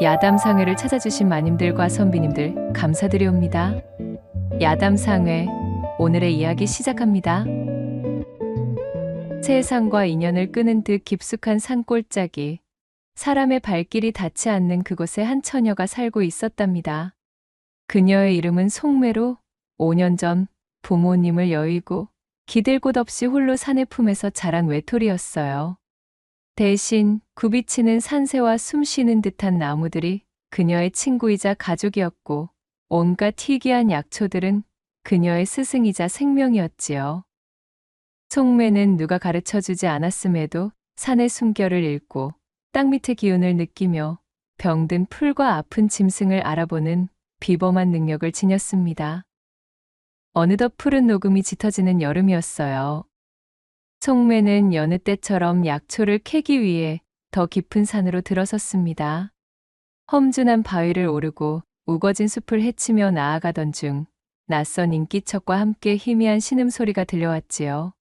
야담상회를 찾아주신 마님들과 선비님들 감사드리옵니다. 야담상회, 오늘의 이야기 시작합니다. 세상과 인연을 끄는 듯 깊숙한 산골짜기, 사람의 발길이 닿지 않는 그곳에 한 처녀가 살고 있었답니다. 그녀의 이름은 송매로 5년 전 부모님을 여의고 기댈 곳 없이 홀로 사내 품에서 자란 외톨이였어요. 대신 굽이치는 산새와 숨쉬는 듯한 나무들이 그녀의 친구이자 가족이었고, 온갖 희귀한 약초들은 그녀의 스승이자 생명이었지요. 송매는 누가 가르쳐주지 않았음에도 산의 숨결을 읽고 땅 밑의 기운을 느끼며 병든 풀과 아픈 짐승을 알아보는 비범한 능력을 지녔습니다. 어느덧 푸른 녹음이 짙어지는 여름이었어요. 송매는 여느 때처럼 약초를 캐기 위해 더 깊은 산으로 들어섰습니다. 험준한 바위를 오르고 우거진 숲을 헤치며 나아가던 중 낯선 인기척과 함께 희미한 신음소리가 들려왔지요.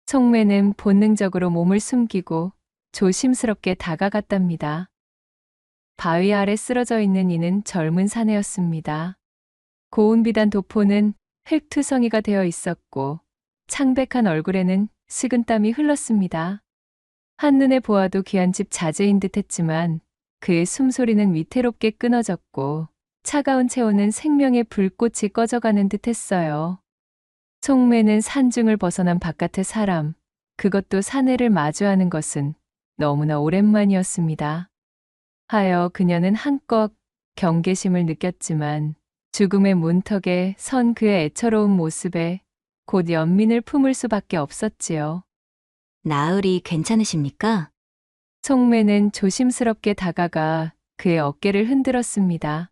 송매는 본능적으로 몸을 숨기고 조심스럽게 다가갔답니다. 바위 아래 쓰러져 있는 이는 젊은 사내였습니다. 고운 비단 도포는 흙투성이가 되어 있었고 창백한 얼굴에는 식은땀이 흘렀습니다. 한눈에 보아도 귀한 집 자제인 듯했지만 그의 숨소리는 위태롭게 끊어졌고 차가운 체온은 생명의 불꽃이 꺼져가는 듯했어요. 송매는 산중을 벗어난 바깥의 사람, 그것도 사내를 마주하는 것은 너무나 오랜만이었습니다. 하여 그녀는 한껏 경계심을 느꼈지만 죽음의 문턱에 선 그의 애처로운 모습에 곧 연민을 품을 수밖에 없었지요. 나으리 괜찮으십니까? 송매는 조심스럽게 다가가 그의 어깨를 흔들었습니다.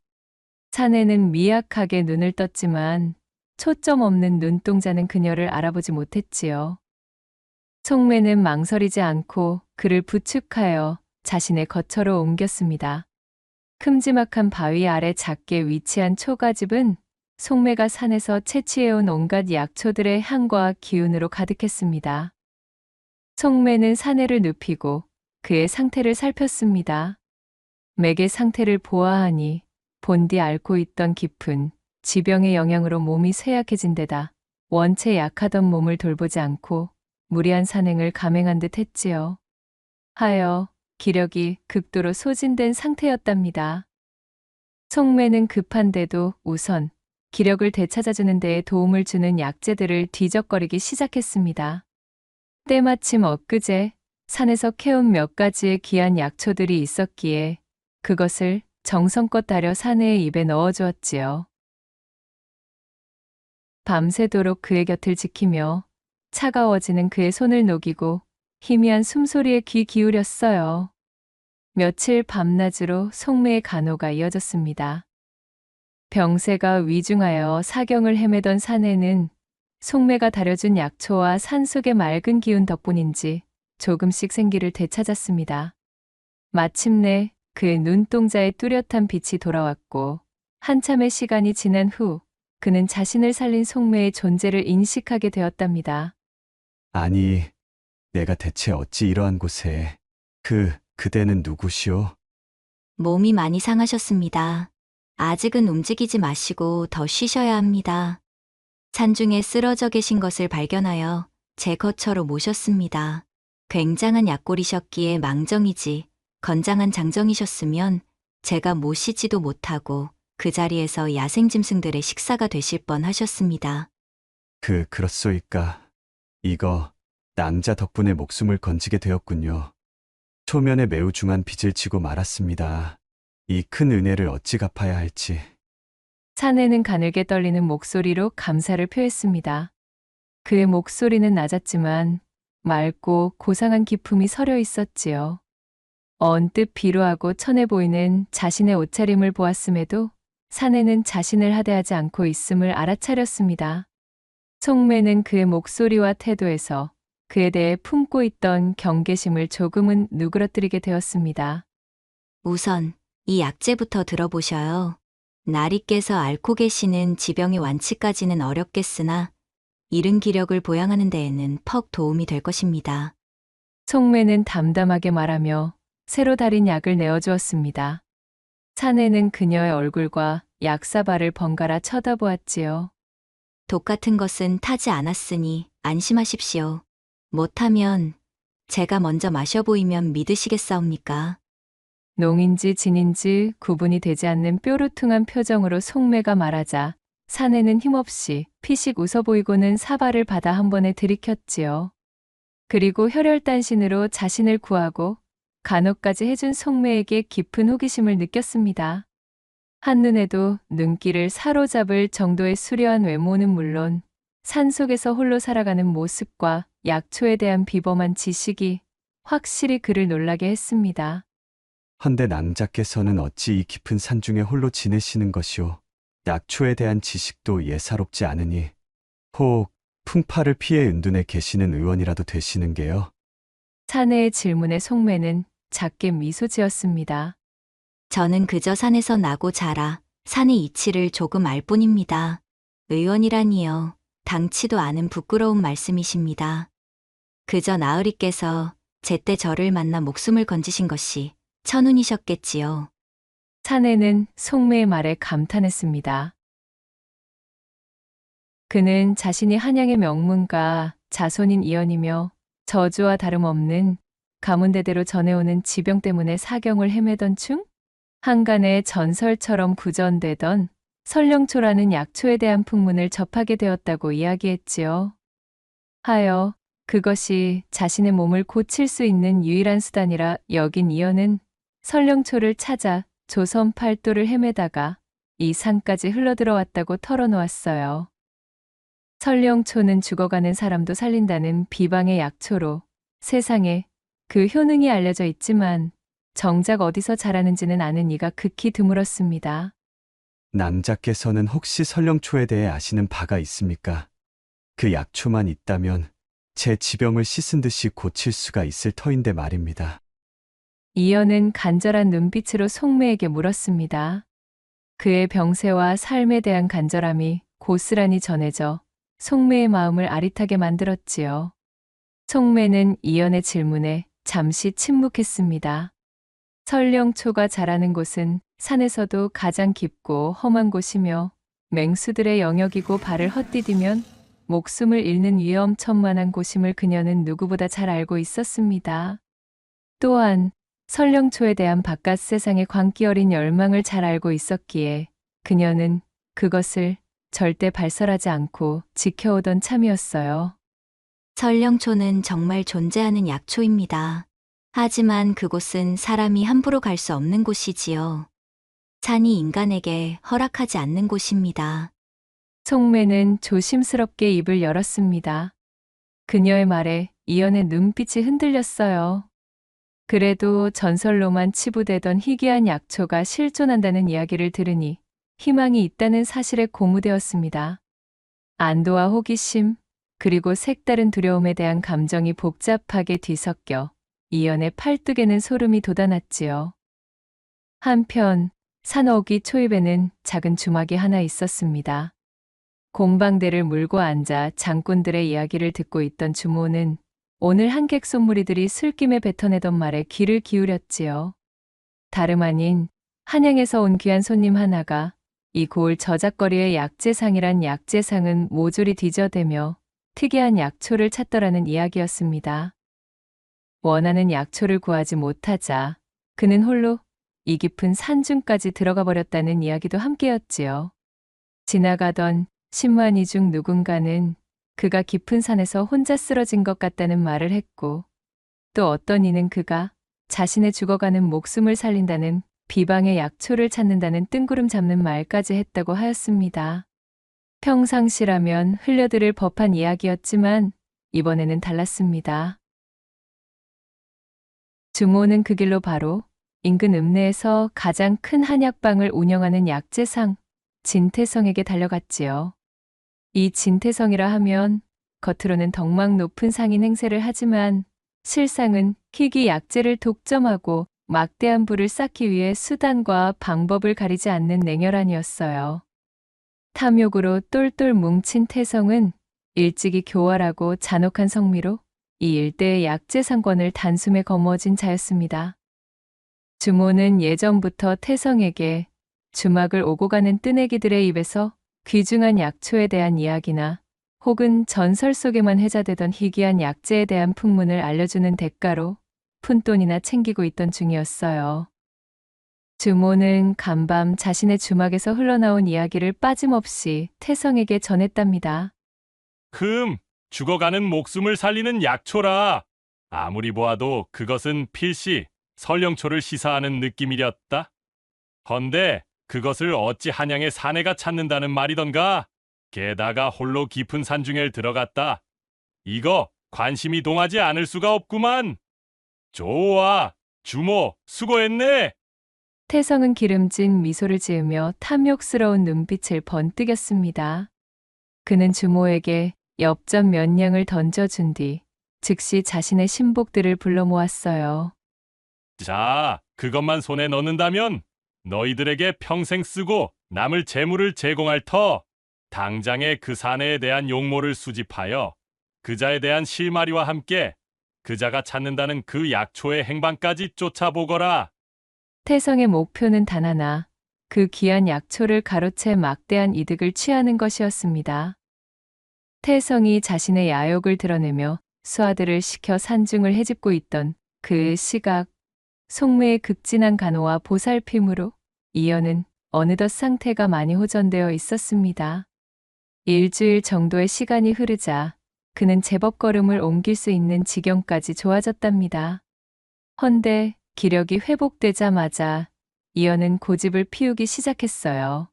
사내는 미약하게 눈을 떴지만 초점 없는 눈동자는 그녀를 알아보지 못했지요. 송매는 망설이지 않고 그를 부축하여 자신의 거처로 옮겼습니다. 큼지막한 바위 아래 작게 위치한 초가집은 송매가 산에서 채취해온 온갖 약초들의 향과 기운으로 가득했습니다. 송매는 사내를 눕히고 그의 상태를 살폈습니다. 맥의 상태를 보아하니 본디 앓고 있던 깊은 지병의 영향으로 몸이 쇠약해진 데다 원체 약하던 몸을 돌보지 않고 무리한 산행을 감행한 듯 했지요. 하여 기력이 극도로 소진된 상태였답니다. 송매는 급한데도 우선 기력을 되찾아주는 데에 도움을 주는 약재들을 뒤적거리기 시작했습니다. 때마침 엊그제 산에서 캐온 몇 가지의 귀한 약초들이 있었기에 그것을 정성껏 다려 사내의 입에 넣어주었지요. 밤새도록 그의 곁을 지키며 차가워지는 그의 손을 녹이고 희미한 숨소리에 귀 기울였어요. 며칠 밤낮으로 송매의 간호가 이어졌습니다. 병세가 위중하여 사경을 헤매던 사내는 송매가 다려준 약초와 산속의 맑은 기운 덕분인지 조금씩 생기를 되찾았습니다. 마침내 그의 눈동자에 뚜렷한 빛이 돌아왔고 한참의 시간이 지난 후 그는 자신을 살린 송매의 존재를 인식하게 되었답니다. 아니, 내가 대체 어찌 이러한 곳에, 그대는 누구시오? 몸이 많이 상하셨습니다. 아직은 움직이지 마시고 더 쉬셔야 합니다. 산중에 쓰러져 계신 것을 발견하여 제 거처로 모셨습니다. 굉장한 약골이셨기에 망정이지 건장한 장정이셨으면 제가 모시지도 못하고 그 자리에서 야생짐승들의 식사가 되실 뻔 하셨습니다. 그렇소이까. 이거, 낭자 덕분에 목숨을 건지게 되었군요. 초면에 매우 중한 빚을 지고 말았습니다. 이 큰 은혜를 어찌 갚아야 할지. 사내는 가늘게 떨리는 목소리로 감사를 표했습니다. 그의 목소리는 낮았지만 맑고 고상한 기품이 서려 있었지요. 언뜻 비루하고 천해 보이는 자신의 옷차림을 보았음에도 사내는 자신을 하대하지 않고 있음을 알아차렸습니다. 송매는 그의 목소리와 태도에서 그에 대해 품고 있던 경계심을 조금은 누그러뜨리게 되었습니다. 우선 이 약재부터 들어보셔요. 나리께서 앓고 계시는 지병의 완치까지는 어렵겠으나 이른 기력을 보양하는 데에는 퍽 도움이 될 것입니다. 송매는 담담하게 말하며 새로 달인 약을 내어주었습니다. 사내는 그녀의 얼굴과 약사발을 번갈아 쳐다보았지요. 독 같은 것은 타지 않았으니 안심하십시오. 못하면 제가 먼저 마셔 보이면 믿으시겠사옵니까? 농인지 진인지 구분이 되지 않는 뾰루퉁한 표정으로 속매가 말하자 사내는 힘없이 피식 웃어 보이고는 사발을 받아 한 번에 들이켰지요. 그리고 혈혈단신으로 자신을 구하고 간호까지 해준 속매에게 깊은 호기심을 느꼈습니다. 한눈에도 눈길을 사로잡을 정도의 수려한 외모는 물론 산속에서 홀로 살아가는 모습과 약초에 대한 비범한 지식이 확실히 그를 놀라게 했습니다. 헌데 낭자께서는 어찌 이 깊은 산중에 홀로 지내시는 것이오. 약초에 대한 지식도 예사롭지 않으니 혹 풍파를 피해 은둔에 계시는 의원이라도 되시는 게요. 사내의 질문에 속매는 작게 미소 지었습니다. 저는 그저 산에서 나고 자라 산의 이치를 조금 알 뿐입니다. 의원이라니요. 당치도 않은 부끄러운 말씀이십니다. 그저 나으리께서 제때 저를 만나 목숨을 건지신 것이 천운이셨겠지요. 사내는 속매의 말에 감탄했습니다. 그는 자신이 한양의 명문가 자손인 이연이며 저주와 다름없는 가문대대로 전해오는 지병 때문에 사경을 헤매던 중 한간에 전설처럼 구전되던 설령초라는 약초에 대한 풍문을 접하게 되었다고 이야기했지요. 하여 그것이 자신의 몸을 고칠 수 있는 유일한 수단이라 여긴 이연은 설령초를 찾아 조선 팔도를 헤매다가 이 산까지 흘러들어왔다고 털어놓았어요. 설령초는 죽어가는 사람도 살린다는 비방의 약초로 세상에 그 효능이 알려져 있지만 정작 어디서 자라는지는 아는 이가 극히 드물었습니다. 낭자께서는 혹시 설령초에 대해 아시는 바가 있습니까? 그 약초만 있다면 제 지병을 씻은 듯이 고칠 수가 있을 터인데 말입니다. 이연은 간절한 눈빛으로 속매에게 물었습니다. 그의 병세와 삶에 대한 간절함이 고스란히 전해져 속매의 마음을 아릿하게 만들었지요. 속매는 이연의 질문에 잠시 침묵했습니다. 설령초가 자라는 곳은 산에서도 가장 깊고 험한 곳이며 맹수들의 영역이고 발을 헛디디면 목숨을 잃는 위험천만한 곳임을 그녀는 누구보다 잘 알고 있었습니다. 또한 설령초에 대한 바깥 세상의 광기 어린 열망을 잘 알고 있었기에 그녀는 그것을 절대 발설하지 않고 지켜오던 참이었어요. 설령초는 정말 존재하는 약초입니다. 하지만 그곳은 사람이 함부로 갈 수 없는 곳이지요. 산이 인간에게 허락하지 않는 곳입니다. 속매는 조심스럽게 입을 열었습니다. 그녀의 말에 이연의 눈빛이 흔들렸어요. 그래도 전설로만 치부되던 희귀한 약초가 실존한다는 이야기를 들으니 희망이 있다는 사실에 고무되었습니다. 안도와 호기심, 그리고 색다른 두려움에 대한 감정이 복잡하게 뒤섞여 이연의 팔뚝에는 소름이 돋아났지요. 한편 산어기 초입에는 작은 주막이 하나 있었습니다. 곰방대를 물고 앉아 장꾼들의 이야기를 듣고 있던 주모는 오늘 한객 손무리들이 술김에 뱉어내던 말에 귀를 기울였지요. 다름 아닌 한양에서 온 귀한 손님 하나가 이 고을 저작거리의 약재상이란 약재상은 모조리 뒤져대며 특이한 약초를 찾더라는 이야기였습니다. 원하는 약초를 구하지 못하자 그는 홀로 이 깊은 산중까지 들어가 버렸다는 이야기도 함께였지요. 지나가던 신만이 중 누군가는 그가 깊은 산에서 혼자 쓰러진 것 같다는 말을 했고 또 어떤 이는 그가 자신의 죽어가는 목숨을 살린다는 비방의 약초를 찾는다는 뜬구름 잡는 말까지 했다고 하였습니다. 평상시라면 흘려들을 법한 이야기였지만 이번에는 달랐습니다. 주모는 그 길로 바로 인근 읍내에서 가장 큰 한약방을 운영하는 약재상 진태성에게 달려갔지요. 이 진태성이라 하면 겉으로는 덕망 높은 상인 행세를 하지만 실상은 희귀 약재를 독점하고 막대한 부를 쌓기 위해 수단과 방법을 가리지 않는 냉혈한이었어요. 탐욕으로 똘똘 뭉친 태성은 일찍이 교활하고 잔혹한 성미로 이 일대의 약재 상권을 단숨에 거머쥔 자였습니다. 주모는 예전부터 태성에게 주막을 오고 가는 뜨내기들의 입에서 귀중한 약초에 대한 이야기나 혹은 전설 속에만 회자되던 희귀한 약재에 대한 풍문을 알려주는 대가로 푼돈이나 챙기고 있던 중이었어요. 주모는 간밤 자신의 주막에서 흘러나온 이야기를 빠짐없이 태성에게 전했답니다. 죽어가는 목숨을 살리는 약초라. 아무리 보아도 그것은 필시 설령초를 시사하는 느낌이렸다. 헌데 그것을 어찌 한양의 사내가 찾는다는 말이던가? 게다가 홀로 깊은 산중에 들어갔다. 이거 관심이 동하지 않을 수가 없구만. 좋아, 주모 수고했네. 태성은 기름진 미소를 지으며 탐욕스러운 눈빛을 번뜩였습니다. 그는 주모에게 엽전 몇 냥을 던져준 뒤 즉시 자신의 신복들을 불러 모았어요. 자, 그것만 손에 넣는다면 너희들에게 평생 쓰고 남을 재물을 제공할 터. 당장에 그 사내에 대한 용모를 수집하여 그자에 대한 실마리와 함께 그자가 찾는다는 그 약초의 행방까지 쫓아보거라. 태성의 목표는 단 하나, 그 귀한 약초를 가로채 막대한 이득을 취하는 것이었습니다. 태성이 자신의 야욕을 드러내며 수하들을 시켜 산중을 헤집고 있던 그 시각, 송매의 극진한 간호와 보살핌으로 이연은 어느덧 상태가 많이 호전되어 있었습니다. 일주일 정도의 시간이 흐르자 그는 제법 걸음을 옮길 수 있는 지경까지 좋아졌답니다. 헌데 기력이 회복되자마자 이연은 고집을 피우기 시작했어요.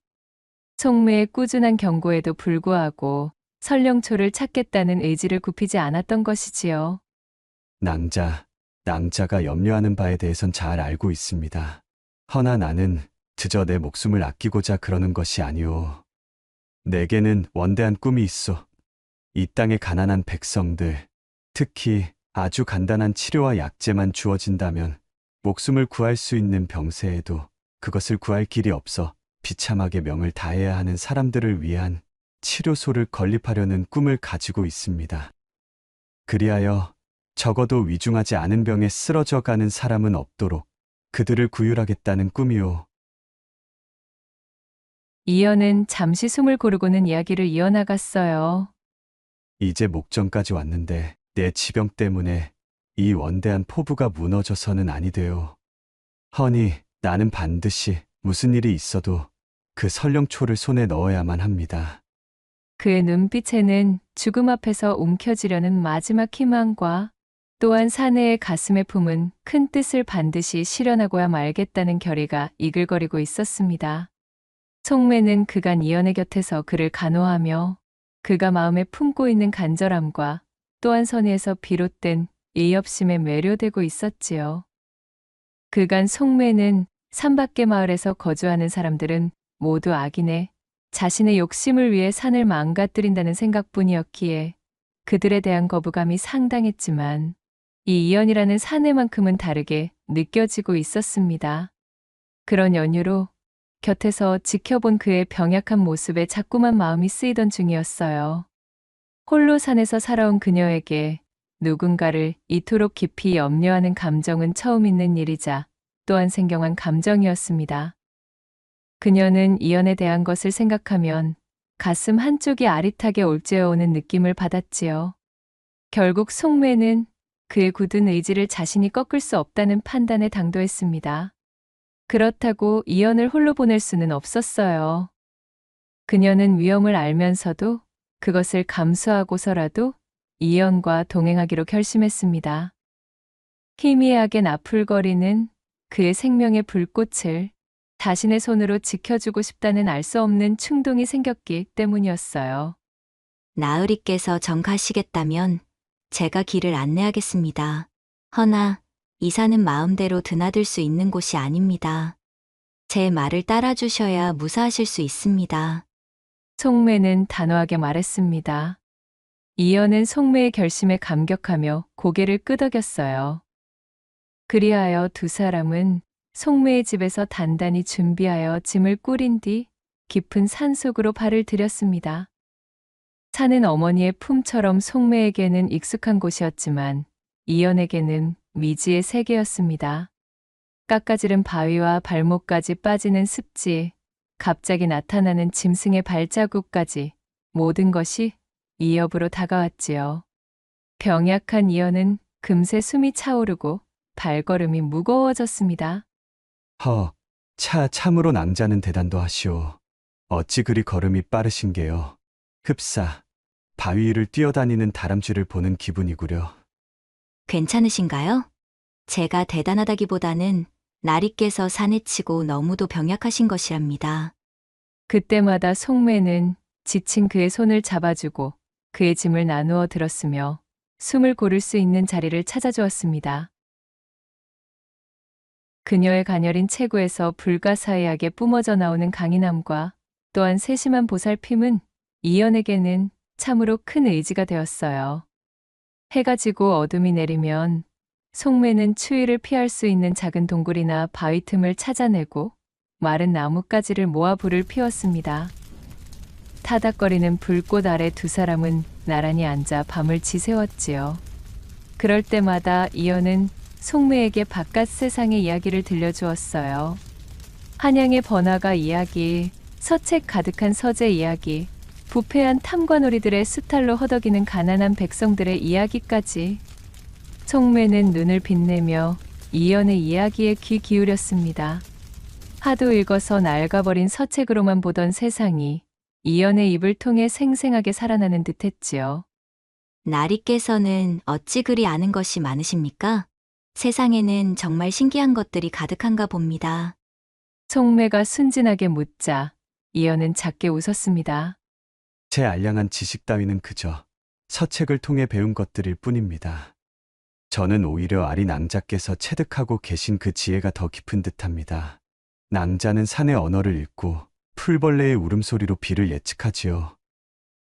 송매의 꾸준한 경고에도 불구하고 설령초를 찾겠다는 의지를 굽히지 않았던 것이지요. 낭자가 염려하는 바에 대해선 잘 알고 있습니다. 허나 나는 그저 내 목숨을 아끼고자 그러는 것이 아니오. 내게는 원대한 꿈이 있어. 이 땅의 가난한 백성들, 특히 아주 간단한 치료와 약재만 주어진다면 목숨을 구할 수 있는 병세에도 그것을 구할 길이 없어 비참하게 명을 다해야 하는 사람들을 위한 치료소를 건립하려는 꿈을 가지고 있습니다. 그리하여 적어도 위중하지 않은 병에 쓰러져 가는 사람은 없도록 그들을 구휼하겠다는 꿈이오. 이연은 잠시 숨을 고르고는 이야기를 이어나갔어요. 이제 목전까지 왔는데 내 지병 때문에 이 원대한 포부가 무너져서는 아니 돼요. 허니 나는 반드시 무슨 일이 있어도 그 설령초를 손에 넣어야만 합니다. 그의 눈빛에는 죽음 앞에서 움켜쥐려는 마지막 희망과 또한 사내의 가슴에 품은 큰 뜻을 반드시 실현하고야 말겠다는 결의가 이글거리고 있었습니다. 송매는 그간 이연의 곁에서 그를 간호하며 그가 마음에 품고 있는 간절함과 또한 선의에서 비롯된 이협심에 매료되고 있었지요. 그간 송매는 산밖의 마을에서 거주하는 사람들은 모두 악인에 자신의 욕심을 위해 산을 망가뜨린다는 생각뿐이었기에 그들에 대한 거부감이 상당했지만 이 이연이라는 사내만큼은 다르게 느껴지고 있었습니다. 그런 연유로 곁에서 지켜본 그의 병약한 모습에 자꾸만 마음이 쓰이던 중이었어요. 홀로 산에서 살아온 그녀에게 누군가를 이토록 깊이 염려하는 감정은 처음 있는 일이자 또한 생경한 감정이었습니다. 그녀는 이연에 대한 것을 생각하면 가슴 한쪽이 아릿하게 올죄어오는 느낌을 받았지요. 결국 송매는 그의 굳은 의지를 자신이 꺾을 수 없다는 판단에 당도했습니다. 그렇다고 이연을 홀로 보낼 수는 없었어요. 그녀는 위험을 알면서도 그것을 감수하고서라도 이연과 동행하기로 결심했습니다. 희미하게 나풀거리는 그의 생명의 불꽃을 자신의 손으로 지켜주고 싶다는 알 수 없는 충동이 생겼기 때문이었어요. 나으리께서 정 가시겠다면 제가 길을 안내하겠습니다. 허나 이 산은 마음대로 드나들 수 있는 곳이 아닙니다. 제 말을 따라주셔야 무사하실 수 있습니다. 송매는 단호하게 말했습니다. 이연은 송매의 결심에 감격하며 고개를 끄덕였어요. 그리하여 두 사람은 송매의 집에서 단단히 준비하여 짐을 꾸린 뒤 깊은 산속으로 발을 들였습니다. 산은 어머니의 품처럼 송매에게는 익숙한 곳이었지만 이연에게는 미지의 세계였습니다. 깎아지른 바위와 발목까지 빠지는 습지, 갑자기 나타나는 짐승의 발자국까지 모든 것이 이협으로 다가왔지요. 병약한 이연은 금세 숨이 차오르고 발걸음이 무거워졌습니다. 참으로 낭자는 대단도 하시오. 어찌 그리 걸음이 빠르신 게요. 흡사, 바위 위를 뛰어다니는 다람쥐를 보는 기분이구려. 괜찮으신가요? 제가 대단하다기보다는 나리께서 산에 치고 너무도 병약하신 것이랍니다. 그때마다 송매는 지친 그의 손을 잡아주고 그의 짐을 나누어 들었으며 숨을 고를 수 있는 자리를 찾아주었습니다. 그녀의 가녀린 체구에서 불가사의하게 뿜어져 나오는 강인함과 또한 세심한 보살핌은 이연에게는 참으로 큰 의지가 되었어요. 해가 지고 어둠이 내리면 송매는 추위를 피할 수 있는 작은 동굴이나 바위 틈을 찾아내고 마른 나뭇가지를 모아 불을 피웠습니다. 타닥거리는 불꽃 아래 두 사람은 나란히 앉아 밤을 지새웠지요. 그럴 때마다 이연은 송매에게 바깥 세상의 이야기를 들려주었어요. 한양의 번화가 이야기, 서책 가득한 서재 이야기, 부패한 탐관오리들의 수탈로 허덕이는 가난한 백성들의 이야기까지. 송매는 눈을 빛내며 이연의 이야기에 귀 기울였습니다. 하도 읽어서 낡아버린 서책으로만 보던 세상이 이연의 입을 통해 생생하게 살아나는 듯했지요. 나리께서는 어찌 그리 아는 것이 많으십니까? 세상에는 정말 신기한 것들이 가득한가 봅니다. 송매가 순진하게 묻자 이연은 작게 웃었습니다. 제 알량한 지식 따위는 그저 서책을 통해 배운 것들일 뿐입니다. 저는 오히려 아리 낭자께서 체득하고 계신 그 지혜가 더 깊은 듯합니다. 낭자는 산의 언어를 읽고 풀벌레의 울음소리로 비를 예측하지요.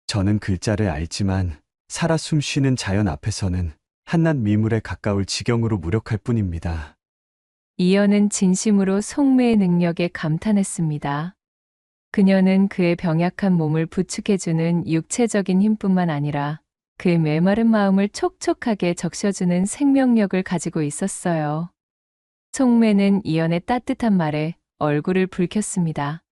저는 글자를 알지만 살아 숨쉬는 자연 앞에서는 한낱 미물에 가까울 지경으로 무력할 뿐입니다. 이연은 진심으로 송매의 능력에 감탄했습니다. 그녀는 그의 병약한 몸을 부축해주는 육체적인 힘뿐만 아니라 그의 메마른 마음을 촉촉하게 적셔주는 생명력을 가지고 있었어요. 송매는 이연의 따뜻한 말에 얼굴을 붉혔습니다.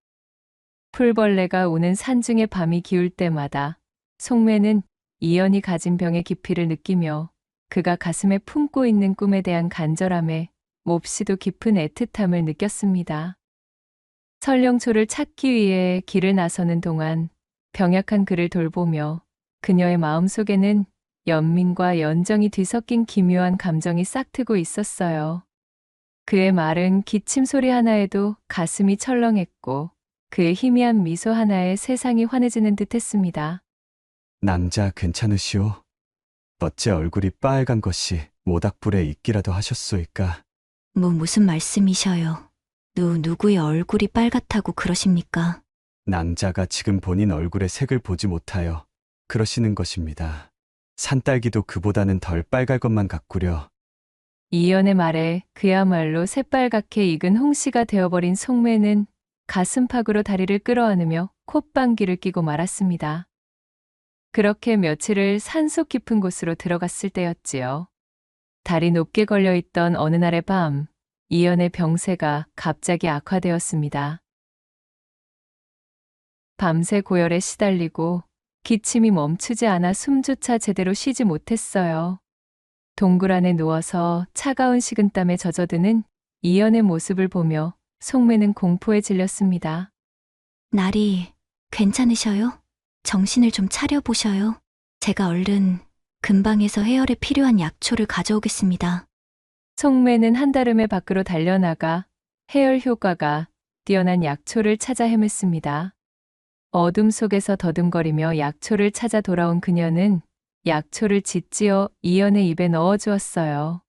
풀벌레가 우는 산중의 밤이 기울 때마다 송매는 이연이 가진 병의 깊이를 느끼며 그가 가슴에 품고 있는 꿈에 대한 간절함에 몹시도 깊은 애틋함을 느꼈습니다. 설령초를 찾기 위해 길을 나서는 동안 병약한 그를 돌보며 그녀의 마음속에는 연민과 연정이 뒤섞인 기묘한 감정이 싹트고 있었어요. 그의 말은 기침 소리 하나에도 가슴이 철렁했고 그의 희미한 미소 하나에 세상이 환해지는 듯했습니다. 낭자 괜찮으시오? 어째 얼굴이 빨간 것이 모닥불에 있기라도 하셨소이까? 무슨 말씀이셔요? 누구의 얼굴이 빨갛다고 그러십니까? 낭자가 지금 본인 얼굴의 색을 보지 못하여 그러시는 것입니다. 산딸기도 그보다는 덜 빨갈 것만 같구려. 이연의 말에 그야말로 새빨갛게 익은 홍시가 되어버린 송매는 가슴팍으로 다리를 끌어안으며 콧방귀를 뀌고 말았습니다. 그렇게 며칠을 산속 깊은 곳으로 들어갔을 때였지요. 달이 높게 걸려있던 어느 날의 밤, 이연의 병세가 갑자기 악화되었습니다. 밤새 고열에 시달리고 기침이 멈추지 않아 숨조차 제대로 쉬지 못했어요. 동굴 안에 누워서 차가운 식은땀에 젖어드는 이연의 모습을 보며 송매는 공포에 질렸습니다. 나리, 괜찮으셔요? 정신을 좀 차려보셔요. 제가 얼른 근방에서 해열에 필요한 약초를 가져오겠습니다. 송매는 한달음에 밖으로 달려나가 해열 효과가 뛰어난 약초를 찾아 헤맸습니다. 어둠 속에서 더듬거리며 약초를 찾아 돌아온 그녀는 약초를 짓지어 이연의 입에 넣어주었어요.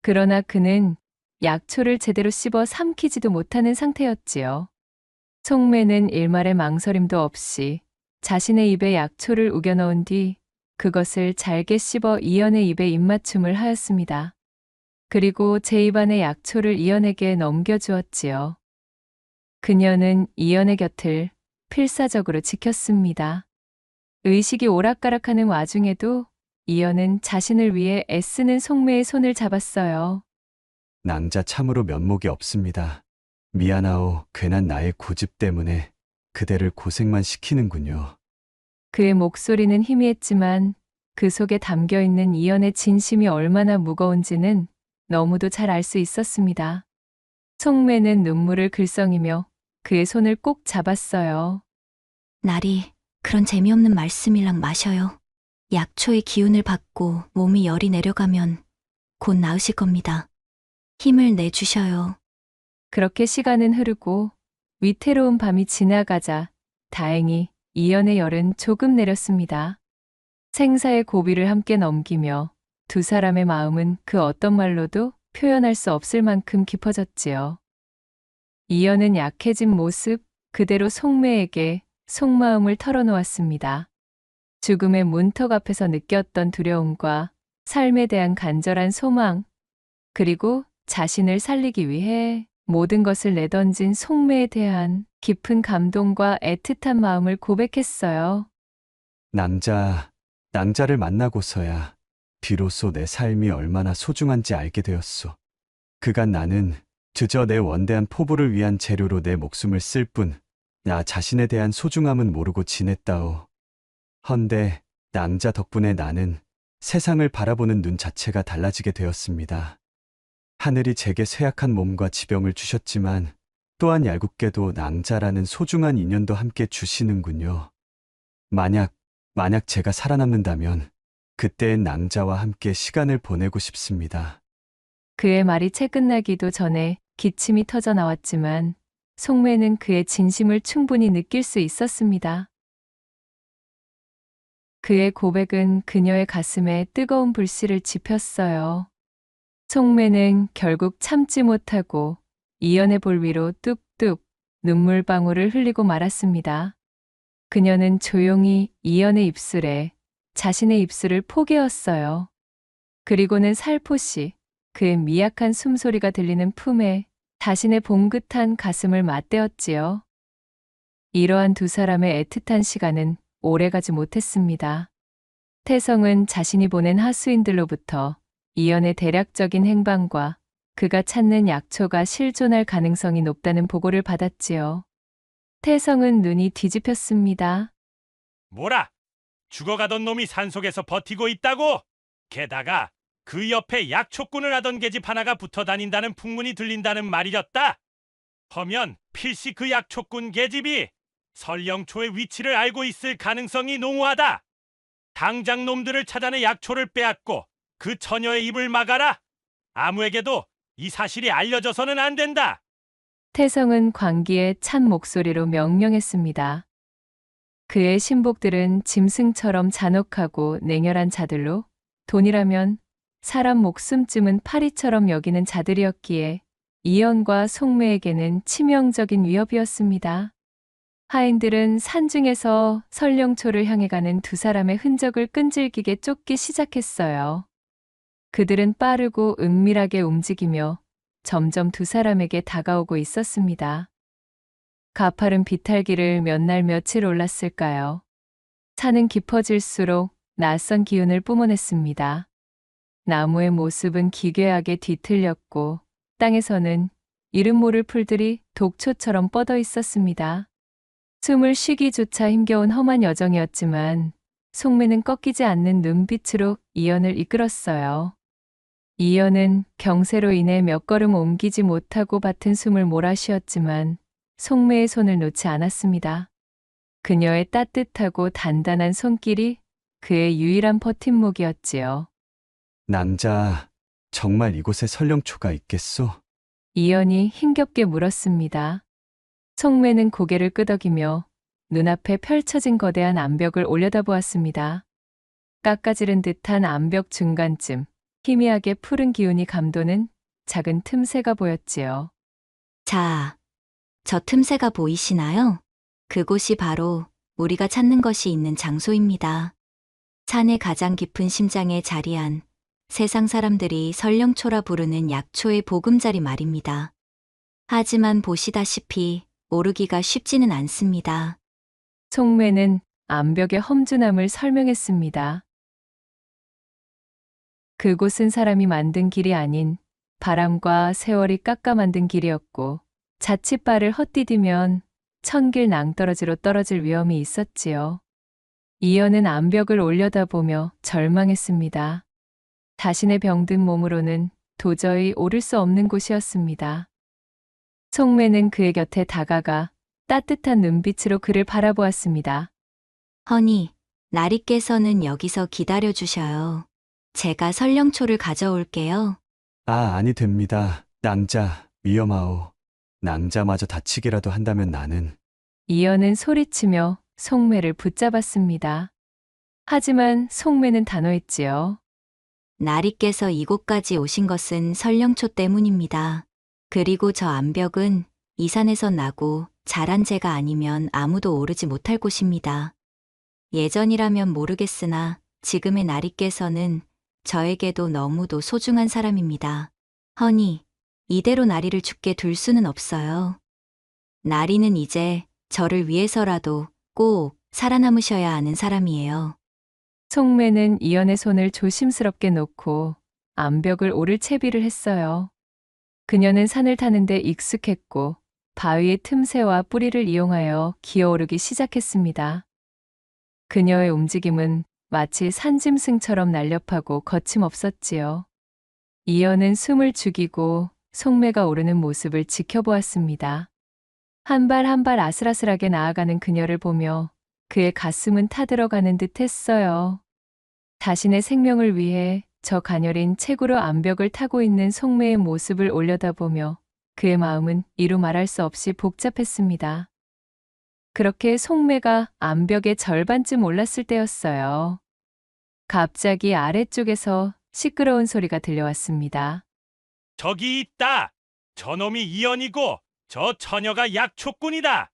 그러나 그는 약초를 제대로 씹어 삼키지도 못하는 상태였지요. 송매는 일말의 망설임도 없이 자신의 입에 약초를 우겨 넣은 뒤 그것을 잘게 씹어 이연의 입에 입맞춤을 하였습니다. 그리고 제 입안의 약초를 이연에게 넘겨주었지요. 그녀는 이연의 곁을 필사적으로 지켰습니다. 의식이 오락가락하는 와중에도 이연은 자신을 위해 애쓰는 송매의 손을 잡았어요. 낭자 참으로 면목이 없습니다. 미안하오. 괜한 나의 고집 때문에 그대를 고생만 시키는군요. 그의 목소리는 희미했지만 그 속에 담겨 있는 이연의 진심이 얼마나 무거운지는 너무도 잘 알 수 있었습니다. 송매는 눈물을 글썽이며 그의 손을 꼭 잡았어요. 나리, 그런 재미없는 말씀이랑 마셔요. 약초의 기운을 받고 몸이 열이 내려가면 곧 나으실 겁니다. 힘을 내주셔요. 그렇게 시간은 흐르고 위태로운 밤이 지나가자 다행히 이연의 열은 조금 내렸습니다. 생사의 고비를 함께 넘기며 두 사람의 마음은 그 어떤 말로도 표현할 수 없을 만큼 깊어졌지요. 이연은 약해진 모습 그대로 송매에게 속마음을 털어놓았습니다. 죽음의 문턱 앞에서 느꼈던 두려움과 삶에 대한 간절한 소망, 그리고 자신을 살리기 위해 모든 것을 내던진 송매에 대한 깊은 감동과 애틋한 마음을 고백했어요. 낭자를 만나고서야 비로소 내 삶이 얼마나 소중한지 알게 되었소. 그간 나는 그저 내 원대한 포부를 위한 재료로 내 목숨을 쓸 뿐, 나 자신에 대한 소중함은 모르고 지냈다오. 헌데 낭자 덕분에 나는 세상을 바라보는 눈 자체가 달라지게 되었습니다. 하늘이 제게 쇠약한 몸과 지병을 주셨지만 또한 얄궂게도 낭자라는 소중한 인연도 함께 주시는군요. 만약 제가 살아남는다면 그때의 낭자와 함께 시간을 보내고 싶습니다. 그의 말이 채 끝나기도 전에 기침이 터져 나왔지만 송매는 그의 진심을 충분히 느낄 수 있었습니다. 그의 고백은 그녀의 가슴에 뜨거운 불씨를 지폈어요. 송매는 결국 참지 못하고 이연의 볼 위로 뚝뚝 눈물방울을 흘리고 말았습니다. 그녀는 조용히 이연의 입술에 자신의 입술을 포개었어요. 그리고는 살포시 그의 미약한 숨소리가 들리는 품에 자신의 봉긋한 가슴을 맞대었지요. 이러한 두 사람의 애틋한 시간은 오래가지 못했습니다. 태성은 자신이 보낸 하수인들로부터 이연의 대략적인 행방과 그가 찾는 약초가 실존할 가능성이 높다는 보고를 받았지요. 태성은 눈이 뒤집혔습니다. 뭐라? 죽어가던 놈이 산속에서 버티고 있다고? 게다가 그 옆에 약초꾼을 하던 계집 하나가 붙어 다닌다는 풍문이 들린다는 말이었다. 허면 필시 그 약초꾼 계집이 설령초의 위치를 알고 있을 가능성이 농후하다. 당장 놈들을 찾아내 약초를 빼앗고 그 처녀의 입을 막아라. 아무에게도 이 사실이 알려져서는 안 된다. 태성은 광기에 찬 목소리로 명령했습니다. 그의 신복들은 짐승처럼 잔혹하고 냉혈한 자들로 돈이라면 사람 목숨쯤은 파리처럼 여기는 자들이었기에 이연과 송매에게는 치명적인 위협이었습니다. 하인들은 산중에서 설령초를 향해 가는 두 사람의 흔적을 끈질기게 쫓기 시작했어요. 그들은 빠르고 은밀하게 움직이며 점점 두 사람에게 다가오고 있었습니다. 가파른 비탈길을 몇 날 며칠 올랐을까요? 산은 깊어질수록 낯선 기운을 뿜어냈습니다. 나무의 모습은 기괴하게 뒤틀렸고 땅에서는 이름 모를 풀들이 독초처럼 뻗어 있었습니다. 숨을 쉬기조차 힘겨운 험한 여정이었지만 송매는 꺾이지 않는 눈빛으로 이연을 이끌었어요. 이연은 경세로 인해 몇 걸음 옮기지 못하고 밭은 숨을 몰아쉬었지만 송매의 손을 놓지 않았습니다. 그녀의 따뜻하고 단단한 손길이 그의 유일한 버팀목이었지요. 낭자, 정말 이곳에 설령초가 있겠소? 이연이 힘겹게 물었습니다. 송매는 고개를 끄덕이며 눈앞에 펼쳐진 거대한 암벽을 올려다보았습니다. 깎아지른 듯한 암벽 중간쯤 희미하게 푸른 기운이 감도는 작은 틈새가 보였지요. 자, 저 틈새가 보이시나요? 그곳이 바로 우리가 찾는 것이 있는 장소입니다. 산의 가장 깊은 심장에 자리한 세상 사람들이 설령초라 부르는 약초의 보금자리 말입니다. 하지만 보시다시피 오르기가 쉽지는 않습니다. 송매는 암벽의 험준함을 설명했습니다. 그곳은 사람이 만든 길이 아닌 바람과 세월이 깎아 만든 길이었고 자칫 발을 헛디디면 천길 낭떠러지로 떨어질 위험이 있었지요. 이연은 암벽을 올려다보며 절망했습니다. 자신의 병든 몸으로는 도저히 오를 수 없는 곳이었습니다. 송매는 그의 곁에 다가가 따뜻한 눈빛으로 그를 바라보았습니다. 허니, 나리께서는 여기서 기다려 주셔요. 제가 설령초를 가져올게요. 아니 됩니다. 낭자, 위험하오. 낭자마저 다치기라도 한다면 나는. 이연은 소리치며 송매를 붙잡았습니다. 하지만 송매는 단호했지요. 나리께서 이곳까지 오신 것은 설령초 때문입니다. 그리고 저 암벽은 이 산에서 나고 자란 제가 아니면 아무도 오르지 못할 곳입니다. 예전이라면 모르겠으나 지금의 나리께서는 저에게도 너무도 소중한 사람입니다. 허니, 이대로 나리를 죽게 둘 수는 없어요. 나리는 이제 저를 위해서라도 꼭 살아남으셔야 하는 사람이에요. 송매는 이연의 손을 조심스럽게 놓고 암벽을 오를 채비를 했어요. 그녀는 산을 타는데 익숙했고 바위의 틈새와 뿌리를 이용하여 기어오르기 시작했습니다. 그녀의 움직임은 마치 산짐승처럼 날렵하고 거침없었지요. 이연은 숨을 죽이고 송매가 오르는 모습을 지켜보았습니다. 한 발 한 발 아슬아슬하게 나아가는 그녀를 보며 그의 가슴은 타들어가는 듯 했어요. 자신의 생명을 위해 저 가녀린 채구로 암벽을 타고 있는 송매의 모습을 올려다보며 그의 마음은 이루 말할 수 없이 복잡했습니다. 그렇게 송매가 암벽의 절반쯤 올랐을 때였어요. 갑자기 아래쪽에서 시끄러운 소리가 들려왔습니다. 저기 있다. 저놈이 이연이고 저 처녀가 약초꾼이다.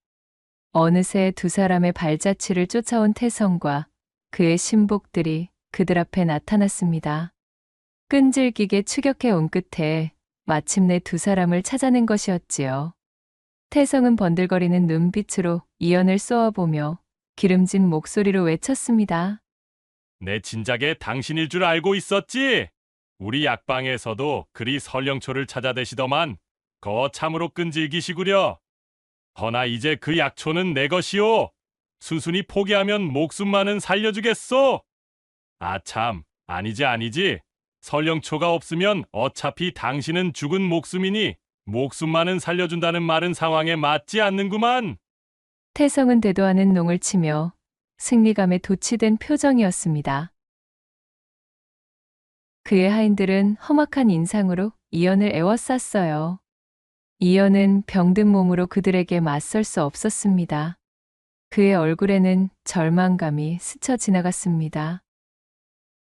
어느새 두 사람의 발자취를 쫓아온 태성과 그의 신복들이 그들 앞에 나타났습니다. 끈질기게 추격해 온 끝에 마침내 두 사람을 찾아낸 것이었지요. 태성은 번들거리는 눈빛으로 이연을 쏘아보며 기름진 목소리로 외쳤습니다. 내 진작에 당신일 줄 알고 있었지. 우리 약방에서도 그리 설령초를 찾아대시더만 거참으로 끈질기시구려. 허나 이제 그 약초는 내 것이오. 순순히 포기하면 목숨만은 살려주겠소. 아참, 아니지. 설령초가 없으면 어차피 당신은 죽은 목숨이니 목숨만은 살려준다는 말은 상황에 맞지 않는구만. 태성은 대도하는 농을 치며 승리감에 도취된 표정이었습니다. 그의 하인들은 험악한 인상으로 이연을 에워쌌어요. 이연은 병든 몸으로 그들에게 맞설 수 없었습니다. 그의 얼굴에는 절망감이 스쳐 지나갔습니다.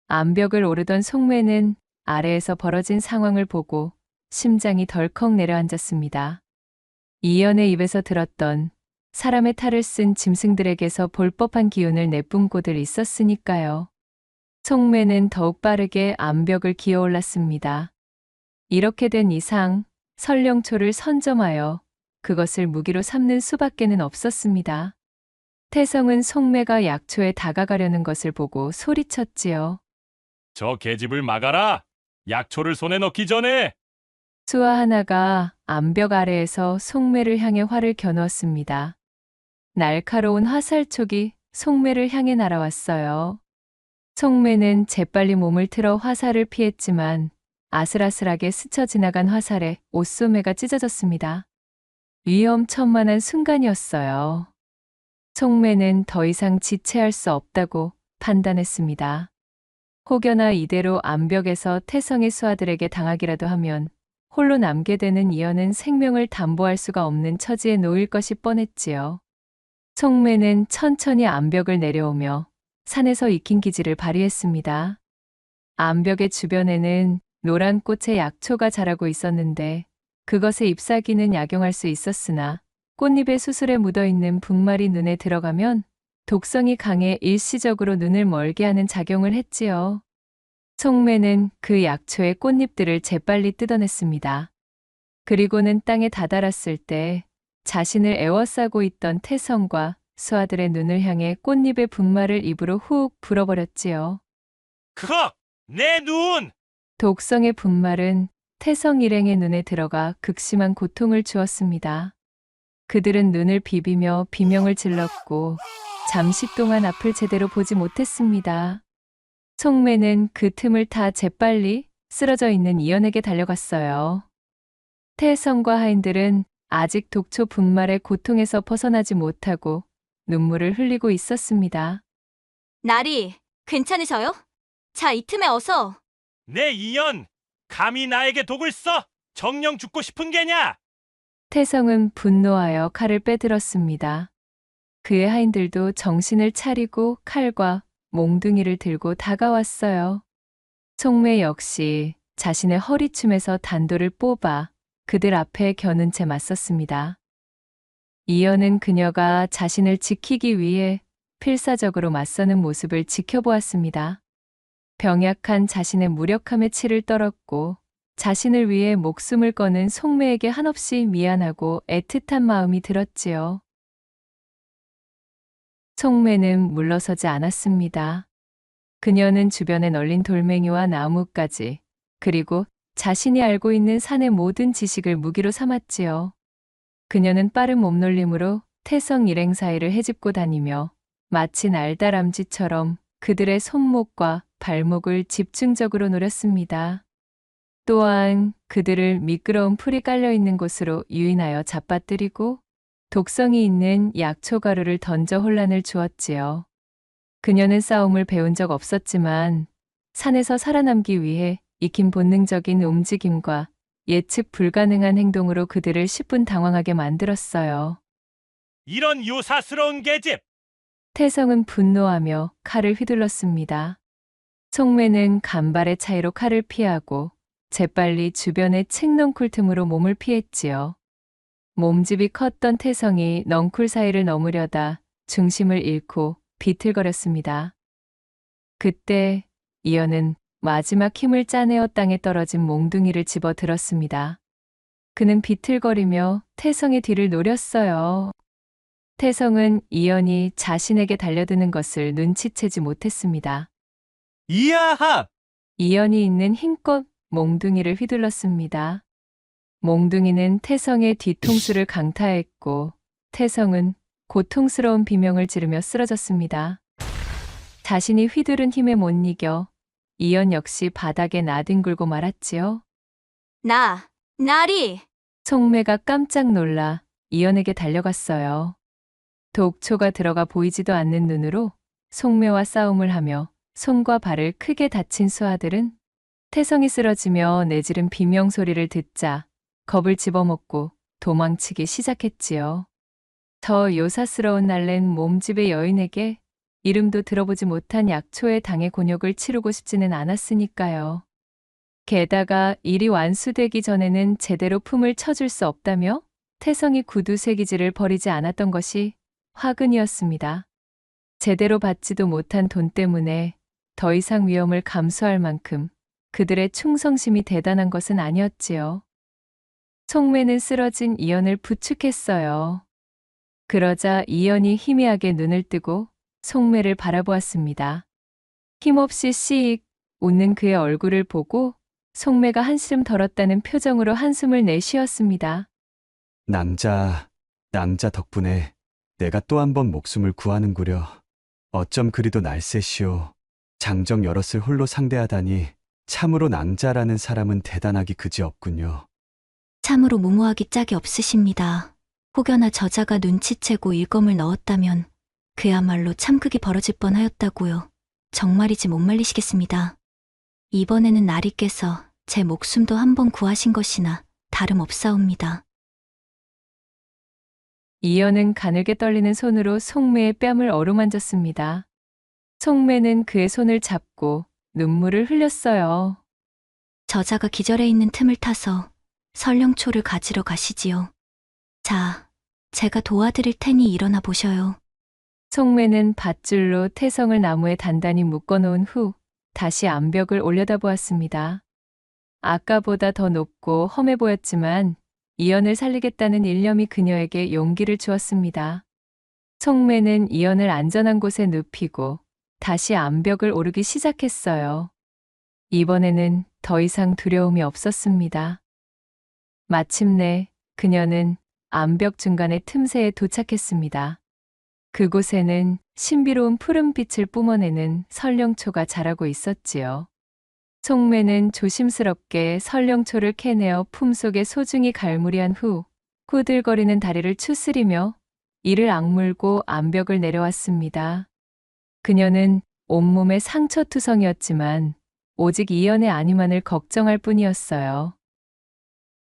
암벽을 오르던 송매는 아래에서 벌어진 상황을 보고 심장이 덜컥 내려앉았습니다. 이연의 입에서 들었던 사람의 탈을 쓴 짐승들에게서 볼 법한 기운을 내뿜고들 있었으니까요. 송매는 더욱 빠르게 암벽을 기어올랐습니다. 이렇게 된 이상 설령초를 선점하여 그것을 무기로 삼는 수밖에는 없었습니다. 태성은 송매가 약초에 다가가려는 것을 보고 소리쳤지요. 저 계집을 막아라. 약초를 손에 넣기 전에. 수아 하나가 암벽 아래에서 송매를 향해 활을 겨누었습니다. 날카로운 화살촉이 송매를 향해 날아왔어요. 송매는 재빨리 몸을 틀어 화살을 피했지만 아슬아슬하게 스쳐 지나간 화살에 옷소매가 찢어졌습니다. 위험천만한 순간이었어요. 송매는 더 이상 지체할 수 없다고 판단했습니다. 혹여나 이대로 암벽에서 태성의 수하들에게 당하기라도 하면 홀로 남게 되는 이연은 생명을 담보할 수가 없는 처지에 놓일 것이 뻔했지요. 송매는 천천히 암벽을 내려오며 산에서 익힌 기질을 발휘했습니다. 암벽의 주변에는 노란 꽃의 약초가 자라고 있었는데 그것의 잎사귀는 약용할 수 있었으나 꽃잎의 수술에 묻어있는 분말이 눈에 들어가면 독성이 강해 일시적으로 눈을 멀게 하는 작용을 했지요. 송매는 그 약초의 꽃잎들을 재빨리 뜯어냈습니다. 그리고는 땅에 다다랐을 때 자신을 에워싸고 있던 태성과 수아들의 눈을 향해 꽃잎의 분말을 입으로 훅 불어버렸지요. 그거 내 눈! 독성의 분말은 태성 일행의 눈에 들어가 극심한 고통을 주었습니다. 그들은 눈을 비비며 비명을 질렀고 잠시 동안 앞을 제대로 보지 못했습니다. 송매는 그 틈을 타 재빨리 쓰러져 있는 이연에게 달려갔어요. 태성과 하인들은 아직 독초 분말의 고통에서 벗어나지 못하고 눈물을 흘리고 있었습니다. 나리, 괜찮으셔요? 자, 이 틈에 어서. 내 이연! 감히 나에게 독을 써! 정령 죽고 싶은 게냐? 태성은 분노하여 칼을 빼들었습니다. 그의 하인들도 정신을 차리고 칼과 몽둥이를 들고 다가왔어요. 송매 역시 자신의 허리춤에서 단도를 뽑아 그들 앞에 겨눈 채 맞섰습니다. 이연은 그녀가 자신을 지키기 위해 필사적으로 맞서는 모습을 지켜보았습니다. 병약한 자신의 무력함에 치를 떨었고 자신을 위해 목숨을 거는 송매에게 한없이 미안하고 애틋한 마음이 들었지요. 송매는 물러서지 않았습니다. 그녀는 주변에 널린 돌멩이와 나무까지 그리고 자신이 알고 있는 산의 모든 지식을 무기로 삼았지요. 그녀는 빠른 몸놀림으로 태성 일행 사이를 헤집고 다니며 마치 날다람쥐처럼 그들의 손목과 발목을 집중적으로 노렸습니다. 또한 그들을 미끄러운 풀이 깔려 있는 곳으로 유인하여 잡아뜨리고 독성이 있는 약초 가루를 던져 혼란을 주었지요. 그녀는 싸움을 배운 적 없었지만 산에서 살아남기 위해 익힌 본능적인 움직임과 예측 불가능한 행동으로 그들을 10분 당황하게 만들었어요. 이런 요사스러운 계집! 태성은 분노하며 칼을 휘둘렀습니다. 송매는 간발의 차이로 칼을 피하고 재빨리 주변의 칡넝쿨 틈으로 몸을 피했지요. 몸집이 컸던 태성이 넝쿨 사이를 넘으려다 중심을 잃고 비틀거렸습니다. 그때 이연은 마지막 힘을 짜내어 땅에 떨어진 몽둥이를 집어 들었습니다. 그는 비틀거리며 태성의 뒤를 노렸어요. 태성은 이연이 자신에게 달려드는 것을 눈치채지 못했습니다. 이야하! 이연이 있는 힘껏 몽둥이를 휘둘렀습니다. 몽둥이는 태성의 뒤통수를 강타했고 태성은 고통스러운 비명을 지르며 쓰러졌습니다. 자신이 휘두른 힘에 못 이겨 이연 역시 바닥에 나뒹굴고 말았지요. 나리! 송매가 깜짝 놀라 이연에게 달려갔어요. 독초가 들어가 보이지도 않는 눈으로 송매와 싸움을 하며 손과 발을 크게 다친 수하들은 태성이 쓰러지며 내지른 비명 소리를 듣자 겁을 집어먹고 도망치기 시작했지요. 저 요사스러운 날랜 몸집의 여인에게 이름도 들어보지 못한 약초의 당의 곤욕을 치르고 싶지는 않았으니까요. 게다가 일이 완수되기 전에는 제대로 품을 쳐줄 수 없다며 태성이 구두 세기질을 버리지 않았던 것이 화근이었습니다. 제대로 받지도 못한 돈 때문에 더 이상 위험을 감수할 만큼 그들의 충성심이 대단한 것은 아니었지요. 송매는 쓰러진 이연을 부축했어요. 그러자 이연이 희미하게 눈을 뜨고 송매를 바라보았습니다. 힘없이 씩 웃는 그의 얼굴을 보고 송매가 한시름 덜었다는 표정으로 한숨을 내쉬었습니다. 낭자 덕분에 내가 또 한 번 목숨을 구하는구려. 어쩜 그리도 날쌔시오. 장정 여럿을 홀로 상대하다니 참으로 낭자라는 사람은 대단하기 그지없군요. 참으로 무모하기 짝이 없으십니다. 혹여나 저자가 눈치채고 일검을 넣었다면 그야말로 참극이 벌어질 뻔하였다고요. 정말이지 못 말리시겠습니다. 이번에는 나리께서 제 목숨도 한 번 구하신 것이나 다름없사옵니다. 이연은 가늘게 떨리는 손으로 송매의 뺨을 어루만졌습니다. 송매는 그의 손을 잡고 눈물을 흘렸어요. 저자가 기절해 있는 틈을 타서 설령초를 가지러 가시지요. 자, 제가 도와드릴 테니 일어나 보셔요. 송매는 밧줄로 태성을 나무에 단단히 묶어놓은 후 다시 암벽을 올려다보았습니다. 아까보다 더 높고 험해 보였지만 이연을 살리겠다는 일념이 그녀에게 용기를 주었습니다. 송매는 이연을 안전한 곳에 눕히고 다시 암벽을 오르기 시작했어요. 이번에는 더 이상 두려움이 없었습니다. 마침내 그녀는 암벽 중간의 틈새에 도착했습니다. 그곳에는 신비로운 푸른 빛을 뿜어내는 설령초가 자라고 있었지요. 송매는 조심스럽게 설령초를 캐내어 품속에 소중히 갈무리한 후 후들거리는 다리를 추스리며 이를 악물고 암벽을 내려왔습니다. 그녀는 온몸에 상처투성이었지만 오직 이연의 안위만을 걱정할 뿐이었어요.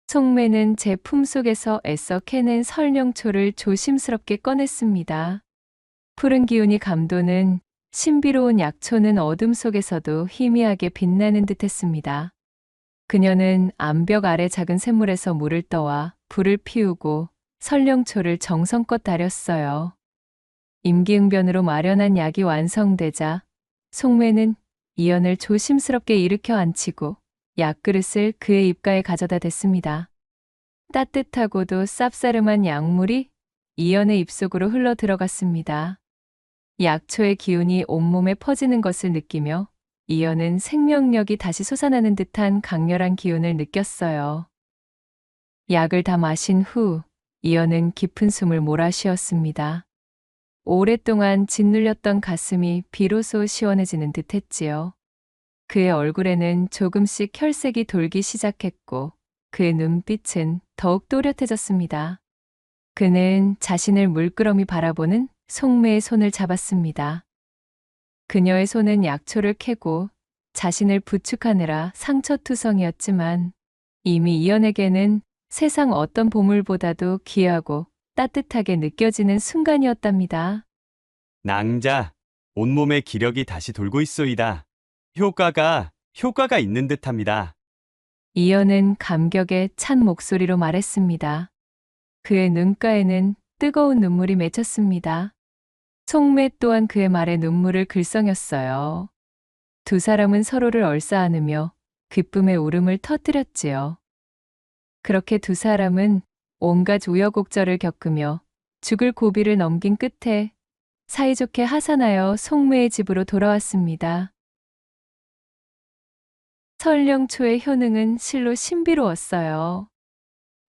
송매는 제 품속에서 애써 캐낸 설령초를 조심스럽게 꺼냈습니다. 푸른 기운이 감도는 신비로운 약초는 어둠 속에서도 희미하게 빛나는 듯했습니다. 그녀는 암벽 아래 작은 샘물에서 물을 떠와 불을 피우고 설령초를 정성껏 다렸어요. 임기응변으로 마련한 약이 완성되자 송매는 이연을 조심스럽게 일으켜 앉히고 약그릇을 그의 입가에 가져다 댔습니다. 따뜻하고도 쌉싸름한 약물이 이연의 입속으로 흘러 들어갔습니다. 약초의 기운이 온몸에 퍼지는 것을 느끼며 이연은 생명력이 다시 솟아나는 듯한 강렬한 기운을 느꼈어요. 약을 다 마신 후 이연은 깊은 숨을 몰아쉬었습니다. 오랫동안 짓눌렸던 가슴이 비로소 시원해지는 듯했지요. 그의 얼굴에는 조금씩 혈색이 돌기 시작했고 그의 눈빛은 더욱 또렷해졌습니다. 그는 자신을 물끄러미 바라보는 송매의 손을 잡았습니다. 그녀의 손은 약초를 캐고 자신을 부축하느라 상처투성이었지만 이미 이연에게는 세상 어떤 보물보다도 귀하고 따뜻하게 느껴지는 순간이었답니다. 낭자, 온몸에 기력이 다시 돌고 있소이다. 효과가 있는 듯합니다. 이연은 감격에 찬 목소리로 말했습니다. 그의 눈가에는 뜨거운 눈물이 맺혔습니다. 송매 또한 그의 말에 눈물을 글썽였어요. 두 사람은 서로를 얼싸안으며 기쁨의 울음을 터뜨렸지요. 그렇게 두 사람은 온갖 우여곡절을 겪으며 죽을 고비를 넘긴 끝에 사이좋게 하산하여 송매의 집으로 돌아왔습니다. 설령초의 효능은 실로 신비로웠어요.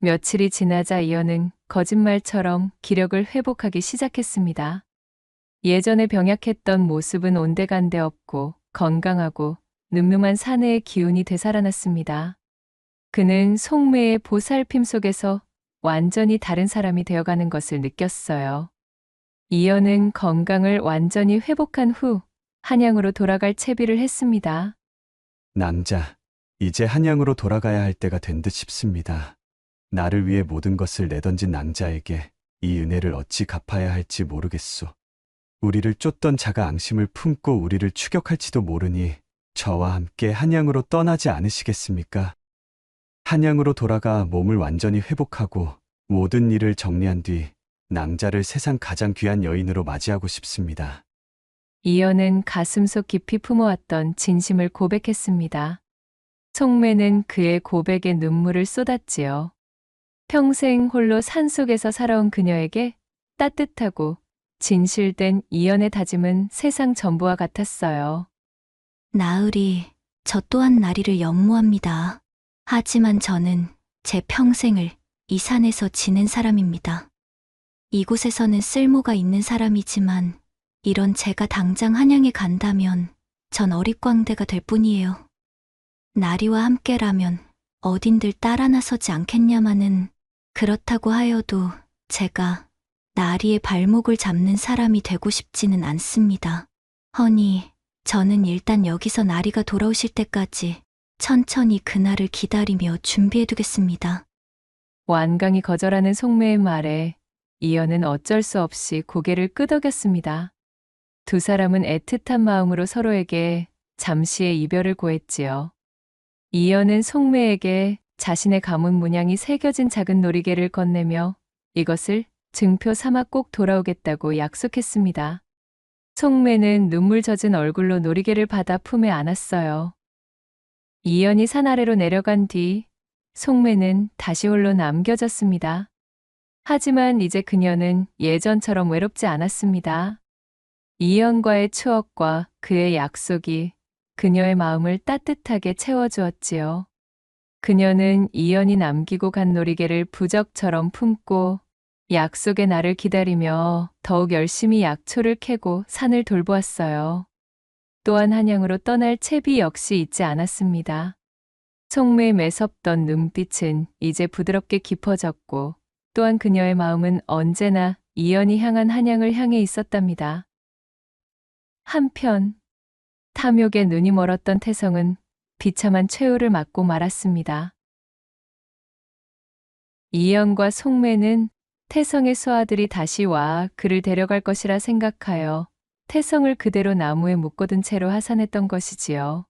며칠이 지나자 이연은 거짓말처럼 기력을 회복하기 시작했습니다. 예전에 병약했던 모습은 온데간데 없고 건강하고 늠름한 사내의 기운이 되살아났습니다. 그는 송매의 보살핌 속에서 완전히 다른 사람이 되어가는 것을 느꼈어요. 이연은 건강을 완전히 회복한 후 한양으로 돌아갈 채비를 했습니다. 낭자, 이제 한양으로 돌아가야 할 때가 된 듯 싶습니다. 나를 위해 모든 것을 내던진 낭자에게 이 은혜를 어찌 갚아야 할지 모르겠소. 우리를 쫓던 자가 앙심을 품고 우리를 추격할지도 모르니 저와 함께 한양으로 떠나지 않으시겠습니까? 한양으로 돌아가 몸을 완전히 회복하고 모든 일을 정리한 뒤 낭자를 세상 가장 귀한 여인으로 맞이하고 싶습니다. 이연은 가슴속 깊이 품어왔던 진심을 고백했습니다. 송매는 그의 고백에 눈물을 쏟았지요. 평생 홀로 산속에서 살아온 그녀에게 따뜻하고 진실된 이연의 다짐은 세상 전부와 같았어요. 나으리, 저 또한 나리를 연모합니다. 하지만 저는 제 평생을 이 산에서 지낸 사람입니다. 이곳에서는 쓸모가 있는 사람이지만 이런 제가 당장 한양에 간다면 전 어릿광대가 될 뿐이에요. 나리와 함께라면 어딘들 따라 나서지 않겠냐마는 그렇다고 하여도 제가 나리의 발목을 잡는 사람이 되고 싶지는 않습니다. 허니, 저는 일단 여기서 나리가 돌아오실 때까지 천천히 그날을 기다리며 준비해두겠습니다. 완강히 거절하는 송매의 말에 이연은 어쩔 수 없이 고개를 끄덕였습니다. 두 사람은 애틋한 마음으로 서로에게 잠시의 이별을 고했지요. 이연은 송매에게 자신의 가문 문양이 새겨진 작은 놀이개를 건네며 이것을 증표 삼아 꼭 돌아오겠다고 약속했습니다. 송매는 눈물 젖은 얼굴로 놀이개를 받아 품에 안았어요. 이연이 산 아래로 내려간 뒤 송매는 다시 홀로 남겨졌습니다. 하지만 이제 그녀는 예전처럼 외롭지 않았습니다. 이연과의 추억과 그의 약속이 그녀의 마음을 따뜻하게 채워주었지요. 그녀는 이연이 남기고 간 놀이개를 부적처럼 품고 약속의 날을 기다리며 더욱 열심히 약초를 캐고 산을 돌보았어요. 또한 한양으로 떠날 채비 역시 잊지 않았습니다. 속매의 매섭던 눈빛은 이제 부드럽게 깊어졌고 또한 그녀의 마음은 언제나 이연이 향한 한양을 향해 있었답니다. 한편 탐욕에 눈이 멀었던 태성은 비참한 최후를 맞고 말았습니다. 이연과 속매는 태성의 수하들이 다시 와 그를 데려갈 것이라 생각하여 태성을 그대로 나무에 묶어둔 채로 하산했던 것이지요.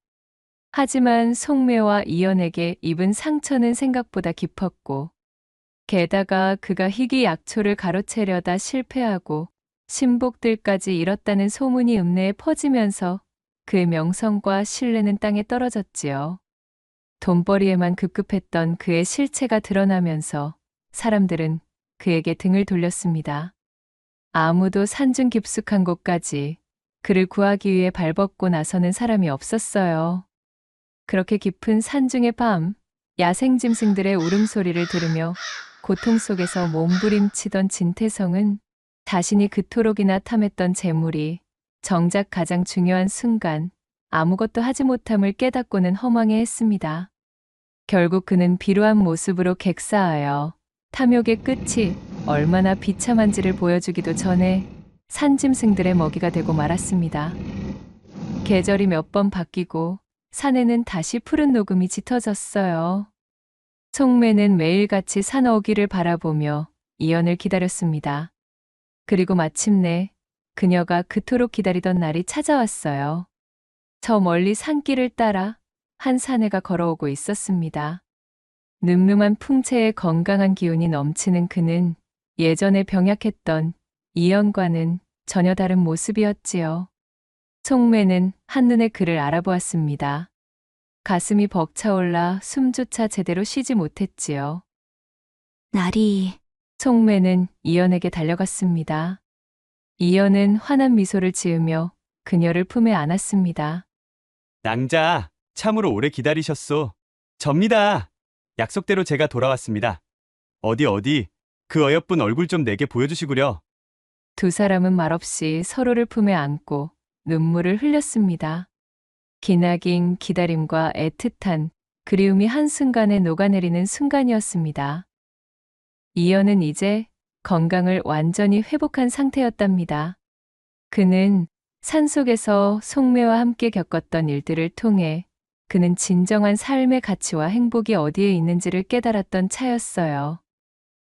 하지만 속매와 이연에게 입은 상처는 생각보다 깊었고 게다가 그가 희귀 약초를 가로채려다 실패하고 신복들까지 잃었다는 소문이 읍내에 퍼지면서 그의 명성과 신뢰는 땅에 떨어졌지요. 돈벌이에만 급급했던 그의 실체가 드러나면서 사람들은 그에게 등을 돌렸습니다. 아무도 산중 깊숙한 곳까지 그를 구하기 위해 발벗고 나서는 사람이 없었어요. 그렇게 깊은 산중의 밤, 야생짐승들의 울음소리를 들으며 고통 속에서 몸부림치던 진태성은 자신이 그토록이나 탐했던 재물이 정작 가장 중요한 순간 아무것도 하지 못함을 깨닫고는 허망해했습니다. 결국 그는 비루한 모습으로 객사하여 탐욕의 끝이 얼마나 비참한지를 보여주기도 전에 산짐승들의 먹이가 되고 말았습니다. 계절이 몇 번 바뀌고 산에는 다시 푸른 녹음이 짙어졌어요. 속매는 매일같이 산 어귀를 바라보며 이연을 기다렸습니다. 그리고 마침내 그녀가 그토록 기다리던 날이 찾아왔어요. 저 멀리 산길을 따라 한 사내가 걸어오고 있었습니다. 늠름한 풍채에 건강한 기운이 넘치는 그는 예전에 병약했던 이연과는 전혀 다른 모습이었지요. 속매는 한눈에 그를 알아보았습니다. 가슴이 벅차올라 숨조차 제대로 쉬지 못했지요. 나리, 속매는 이연에게 달려갔습니다. 이연은 환한 미소를 지으며 그녀를 품에 안았습니다. 낭자, 참으로 오래 기다리셨소. 접니다. 약속대로 제가 돌아왔습니다. 어디, 그 어여쁜 얼굴 좀 내게 보여주시구려. 두 사람은 말없이 서로를 품에 안고 눈물을 흘렸습니다. 기나긴 기다림과 애틋한 그리움이 한순간에 녹아내리는 순간이었습니다. 이연은 이제 건강을 완전히 회복한 상태였답니다. 그는 산속에서 속매와 함께 겪었던 일들을 통해 그는 진정한 삶의 가치와 행복이 어디에 있는지를 깨달았던 차였어요.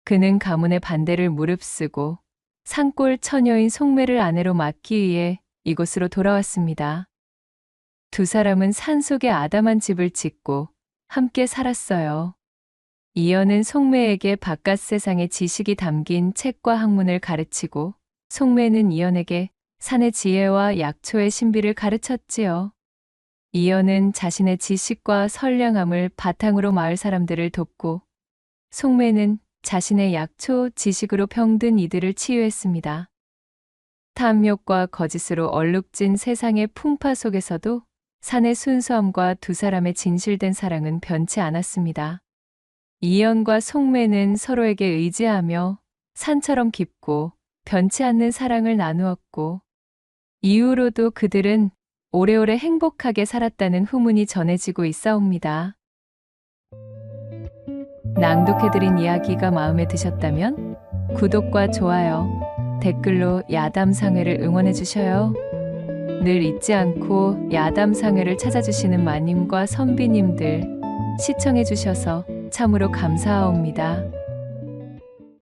그는 가문의 반대를 무릅쓰고 산골 처녀인 속매를 아내로 맡기 위해 이곳으로 돌아왔습니다. 두 사람은 산속에 아담한 집을 짓고 함께 살았어요. 이연은 속매에게 바깥 세상의 지식이 담긴 책과 학문을 가르치고 속매는 이연에게 산의 지혜와 약초의 신비를 가르쳤지요. 이연은 자신의 지식과 선량함을 바탕으로 마을 사람들을 돕고 속매는 자신의 약초 지식으로 병든 이들을 치유했습니다. 탐욕과 거짓으로 얼룩진 세상의 풍파 속에서도 산의 순수함과 두 사람의 진실된 사랑은 변치 않았습니다. 이연과 속매는 서로에게 의지하며 산처럼 깊고 변치 않는 사랑을 나누었고 이후로도 그들은 오래오래 행복하게 살았다는 후문이 전해지고 있사옵니다. 낭독해드린 이야기가 마음에 드셨다면 구독과 좋아요, 댓글로 야담상회를 응원해 주셔요. 늘 잊지 않고 야담상회를 찾아주시는 마님과 선비님들 시청해 주셔서 참으로 감사하옵니다.